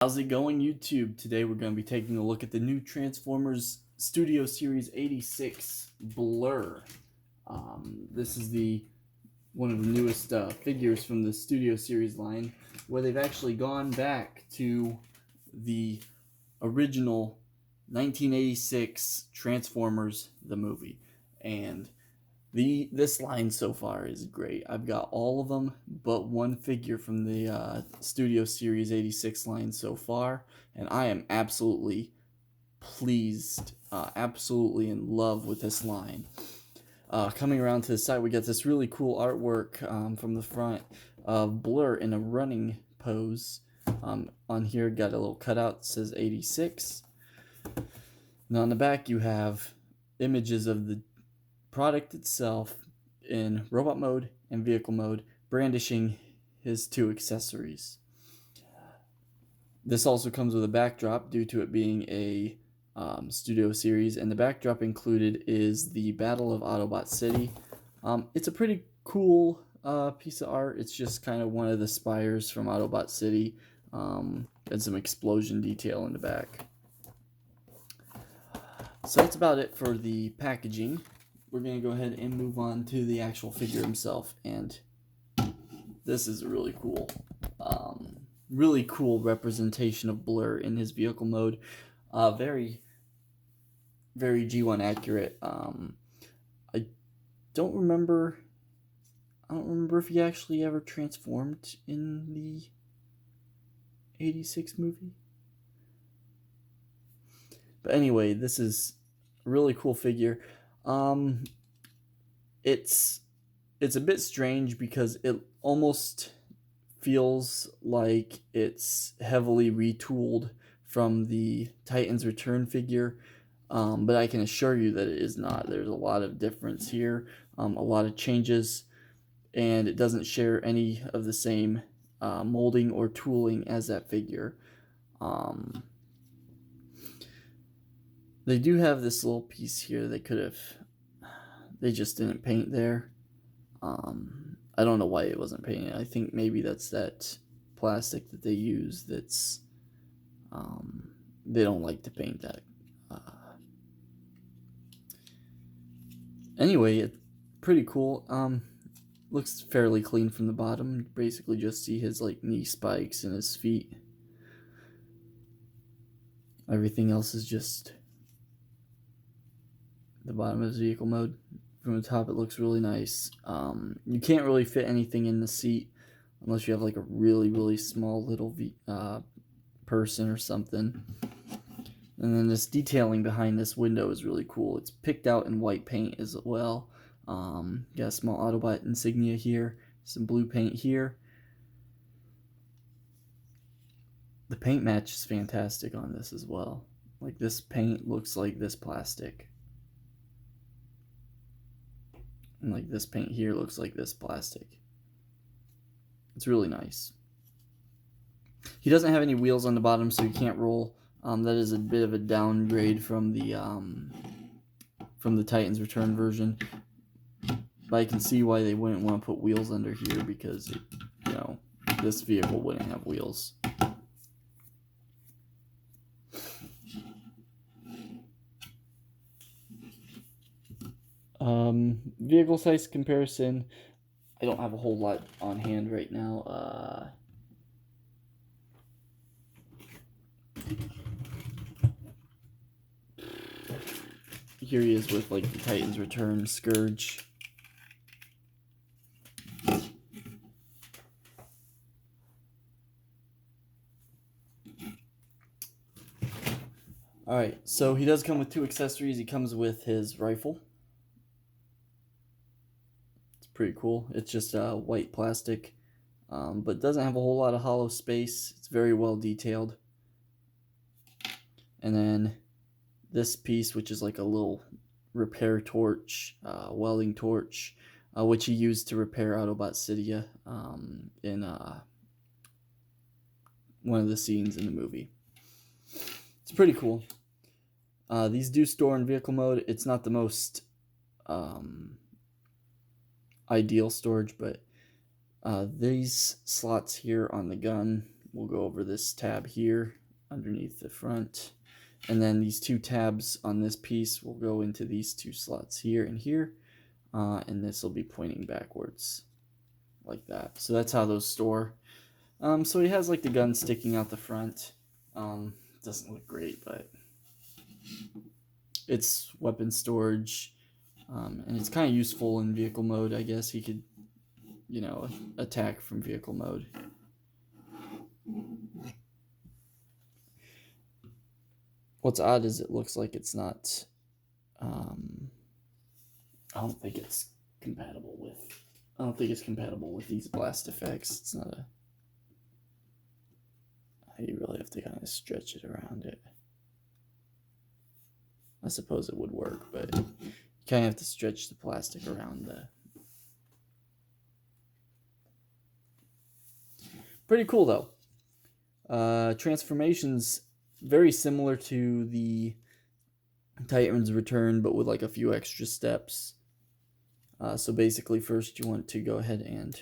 How's it going, YouTube? Today we're going to be taking a look at the new Transformers Studio Series 86 Blurr. This is one of the newest figures from the Studio Series line, where they've actually gone back to the original 1986 Transformers the movie. And this line so far is great. I've got all of them but one figure from the Studio Series 86 line so far, and I am absolutely pleased, absolutely in love with this line. Coming around to the side, we got this really cool artwork from the front of Blurr in a running pose. On here, got a little cutout that says 86. Now on the back, you have images of the product itself in robot mode and vehicle mode, brandishing his two accessories. This also comes with a backdrop due to it being a Studio Series, and the backdrop included is the Battle of Autobot City. It's a pretty cool piece of art. It's just kind of one of the spires from Autobot City, and some explosion detail in the back. So that's about it for the packaging. We're going to go ahead and move on to the actual figure himself, and this is really cool representation of Blurr in his vehicle mode. Very G1 accurate. I don't remember if he actually ever transformed in the 86 movie. But anyway, this is a really cool figure. It's a bit strange because it almost feels like it's heavily retooled from the Titans Return figure, but I can assure you that it is not. There's a lot of difference here, a lot of changes, and it doesn't share any of the same molding or tooling as that figure. They do have this little piece here they just didn't paint there. I don't know why it wasn't painted. I think maybe that's that plastic that they use that's, they don't like to paint that. Anyway, it's pretty cool. Looks fairly clean from the bottom. You basically just see his knee spikes and his feet. Everything else is just the bottom of his vehicle mode. From the top, it looks really nice. You can't really fit anything in the seat unless you have a really small little person or something. And then this detailing behind this window is really cool. It's picked out in white paint as well. Got a small Autobot insignia here, some blue paint here. The paint match is fantastic on this as well. This paint looks like this plastic. And this paint here looks like this plastic. It's really nice. He doesn't have any wheels on the bottom, so you can't roll. That is a bit of a downgrade from the Titans Return version. But I can see why they wouldn't want to put wheels under here, because this vehicle wouldn't have wheels. Vehicle size comparison. I don't have a whole lot on hand right now. Here he is with the Titans Return Scourge. Alright, so he does come with two accessories. He comes with his rifle. Pretty cool. It's just white plastic, but doesn't have a whole lot of hollow space. It's very well detailed. And then this piece, which is a little repair torch, welding torch, which he used to repair Autobot City in one of the scenes in the movie. It's pretty cool. These do store in vehicle mode. It's not the most ideal storage, but these slots here on the gun we'll go over this tab here underneath the front. And then these 2 tabs on this piece will go into these 2 slots here and here. And this will be pointing backwards like that. So that's how those store. So he has like the gun sticking out the front. Doesn't look great, but it's weapon storage. And it's kind of useful in vehicle mode, I guess. He could, you know, attack from vehicle mode. What's odd is it looks like it's not, I don't think it's compatible with these blast effects. It's not a, you really have to kind of stretch it around it. I suppose it would work, but you kind of have to stretch the plastic around the... Pretty cool, though. Transformations, very similar to the Titan's Return, but with like a few extra steps. So basically, first you want to go ahead and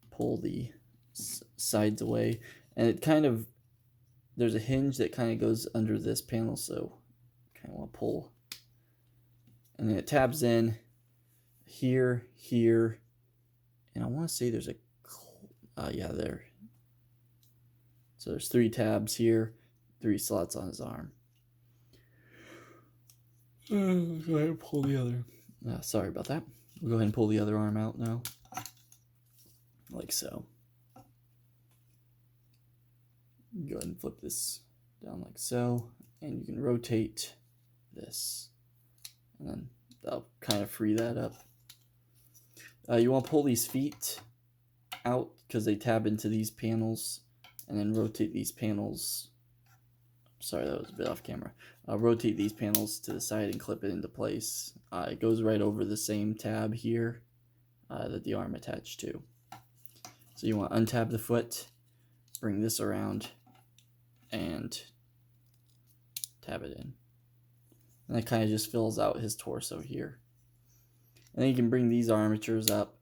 pull the sides away. And it kind of... There's a hinge that kind of goes under this panel, so kind of want to pull. And then it tabs in here, here, and I want to say there's a, yeah, there. So there's 3 tabs here, 3 slots on his arm. Go ahead and pull the other. Sorry about that. We'll go ahead and pull the other arm out now, like so. Go ahead and flip this down like so, and you can rotate this, and then that'll kind of free that up. You want to pull these feet out because they tab into these panels, and then rotate these panels. Sorry, that was a bit off camera. Rotate these panels to the side and clip it into place. It goes right over the same tab here that the arm attached to. So you want to untab the foot, bring this around, and tab it in. And that kind of just fills out his torso here. And then you can bring these armatures up,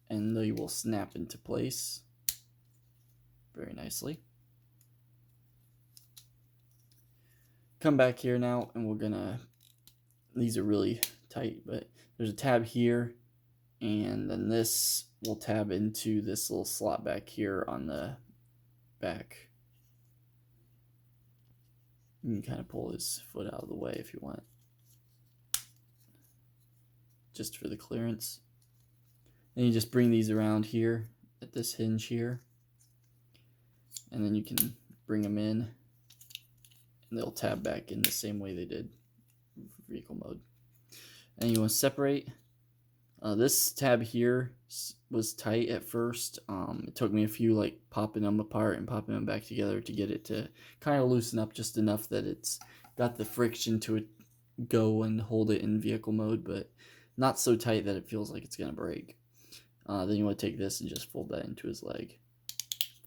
and they will snap into place very nicely. Come back here now, and we're gonna, these are really tight, but there's a tab here, and then this will tab into this little slot back here on the back. You can kind of pull his foot out of the way if you want, just for the clearance. Then you just bring these around here at this hinge here, and then you can bring them in, and they'll tab back in the same way they did for vehicle mode. And you want to separate. This tab here was tight at first. It took me a few like popping them apart and popping them back together to get it to kind of loosen up just enough that it's got the friction to it go and hold it in vehicle mode, but not so tight that it feels like it's gonna break. Then you want to take this and just fold that into his leg.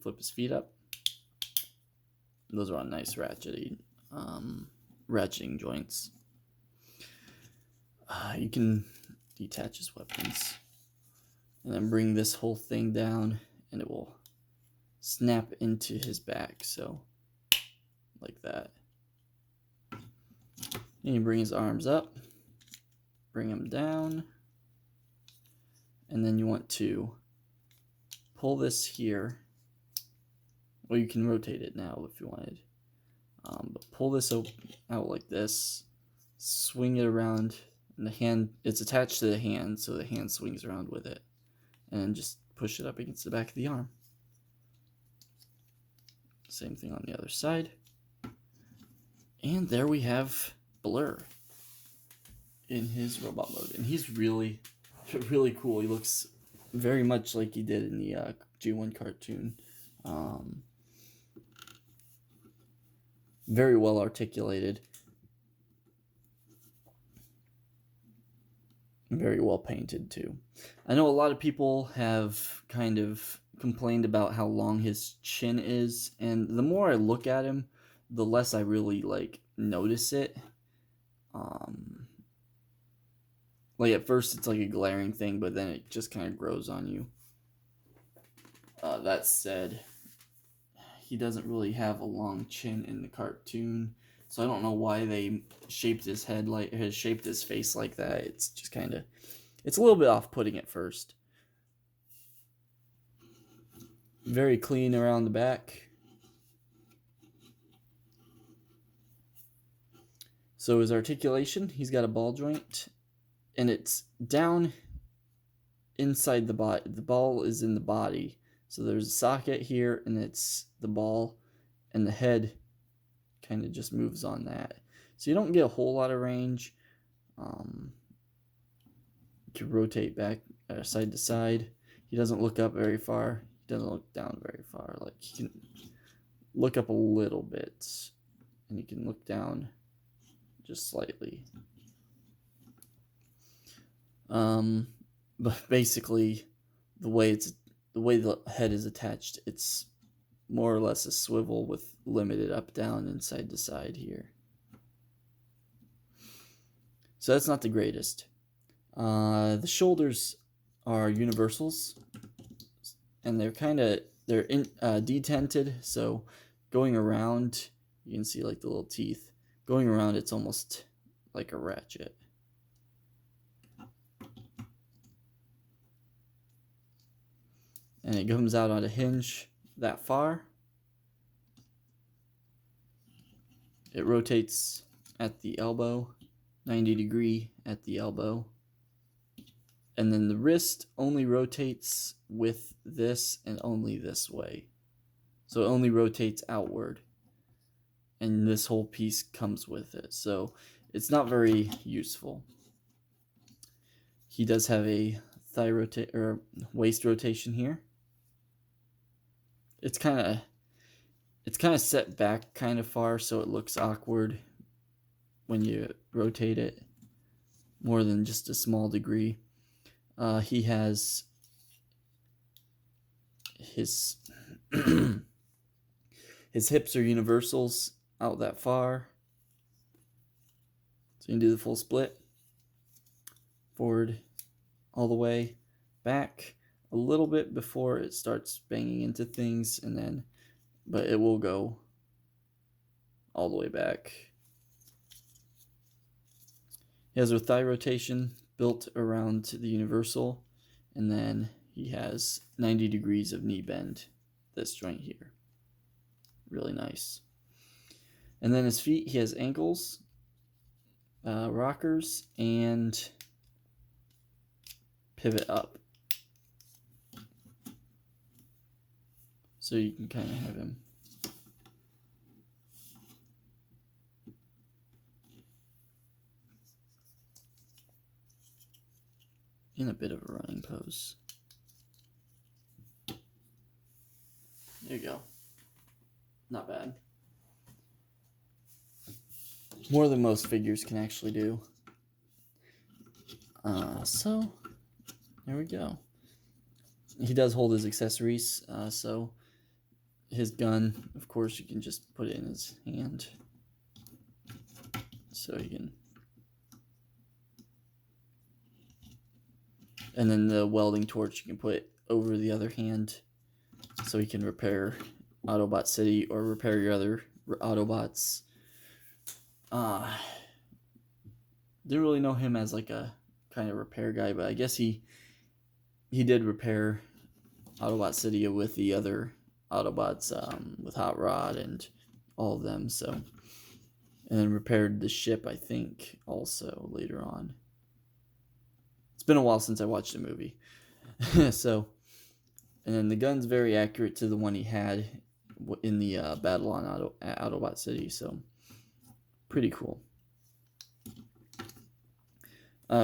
Flip his feet up. Those are on nice ratcheting joints. You can detach his weapons and then bring this whole thing down, and it will snap into his back, so like that. And you bring his arms up, bring him down, and then you want to pull this here. Well, you can rotate it now if you wanted, but pull this out like this, swing it around. And the hand, it's attached to the hand, so the hand swings around with it. And just push it up against the back of the arm. Same thing on the other side. And there we have Blurr in his robot mode. And he's really, really cool. He looks very much like he did in the G1 cartoon. Very well articulated. Very well painted too. I know a lot of people have kind of complained about how long his chin is, and the more I look at him, the less I really like notice it. Like at first it's like a glaring thing, but then it just kind of grows on you. That said, he doesn't really have a long chin in the cartoon. So I don't know why they shaped his head like has shaped his face like that. It's just kind of, it's a little bit off-putting at first. Very clean around the back. So his articulation, he's got a ball joint, and it's down inside the body. The ball is in the body. So there's a socket here, and it's the ball, and the head kind of just moves on that. So you don't get a whole lot of range. You can rotate back side to side. He doesn't look up very far. He doesn't look down very far. Like, he can look up a little bit, and he can look down just slightly. But basically, the way the head is attached, it's more or less a swivel with limited up, down, and side to side here. So that's not the greatest. The shoulders are universals, and they're detented. So going around, you can see like the little teeth. Going around, it's almost like a ratchet. And it comes out on a hinge that far. It rotates at the elbow, 90-degree at the elbow. And then the wrist only rotates with this and only this way. So it only rotates outward. And this whole piece comes with it. So it's not very useful. He does have a waist rotation here. It's kind of set back kind of far, so it looks awkward when you rotate it more than just a small degree. He has his his hips are universals out that far, so you can do the full split forward all the way, back a little bit before it starts banging into things, and then but it will go all the way back. He has a thigh rotation built around the universal, and then he has 90 degrees of knee bend, this joint here. Really nice. And then his feet, he has ankles, rockers, and pivot up. So you can kind of have him in a bit of a running pose. There you go. Not bad. More than most figures can actually do. So there we go. He does hold his accessories, so his gun, of course, you can just put it in his hand. So you can... And then the welding torch, you can put it over the other hand, so he can repair Autobot City or repair your other Autobots. Didn't really know him as like a kind of repair guy, but I guess he did repair Autobot City with the other Autobots, with Hot Rod and all of them. So, and then repaired the ship, I think, also later on. It's been a while since I watched the movie. So, and then the gun's very accurate to the one he had in the battle on Autobot City. So, pretty cool.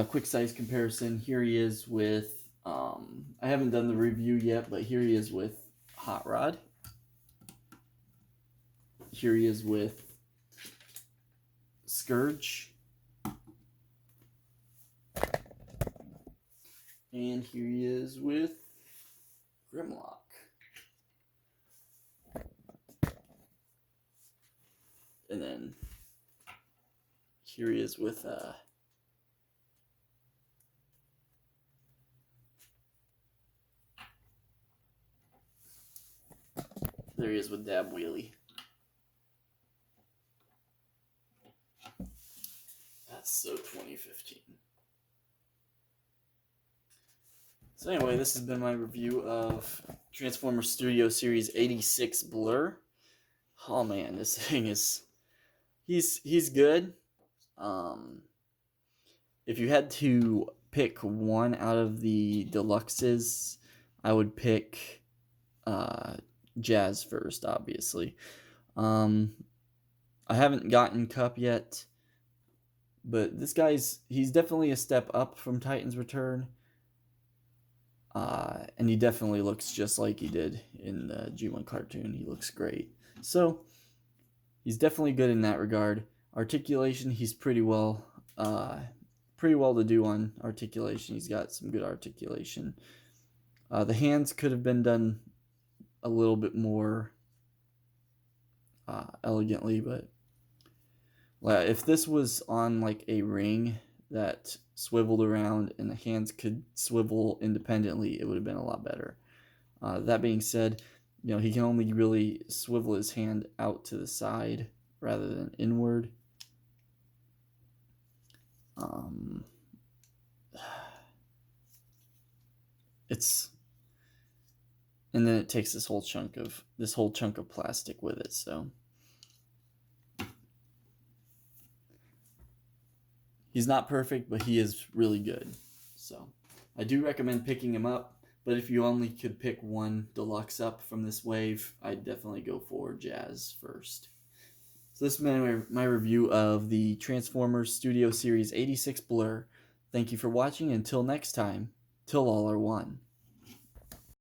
Quick size comparison. Here he is with, I haven't done the review yet, but here he is with Hot Rod. Here he is with Scourge. And here he is with Grimlock. And then here he is with There he is with Dab Wheelie. That's so 2015. So anyway, this has been my review of Transformers Studio Series 86 Blurr. Oh man, this thing is... He's good. If you had to pick one out of the deluxes, I would pick Jazz first, obviously. I haven't gotten Cup yet, but this he's definitely a step up from Titan's Return. And he definitely looks just like he did in the G1 cartoon. He looks great. So, he's definitely good in that regard. Articulation, he's pretty well to do on articulation. He's got some good articulation. The hands could have been done a little bit more elegantly, but if this was on like a ring that swiveled around and the hands could swivel independently, it would have been a lot better. That being said, he can only really swivel his hand out to the side rather than inward. And then it takes this whole chunk of plastic with it, so he's not perfect, but he is really good. So I do recommend picking him up, but if you only could pick one deluxe up from this wave, I'd definitely go for Jazz first. So this has been my review of the Transformers Studio Series 86 Blurr. Thank you for watching. Until next time, till all are one.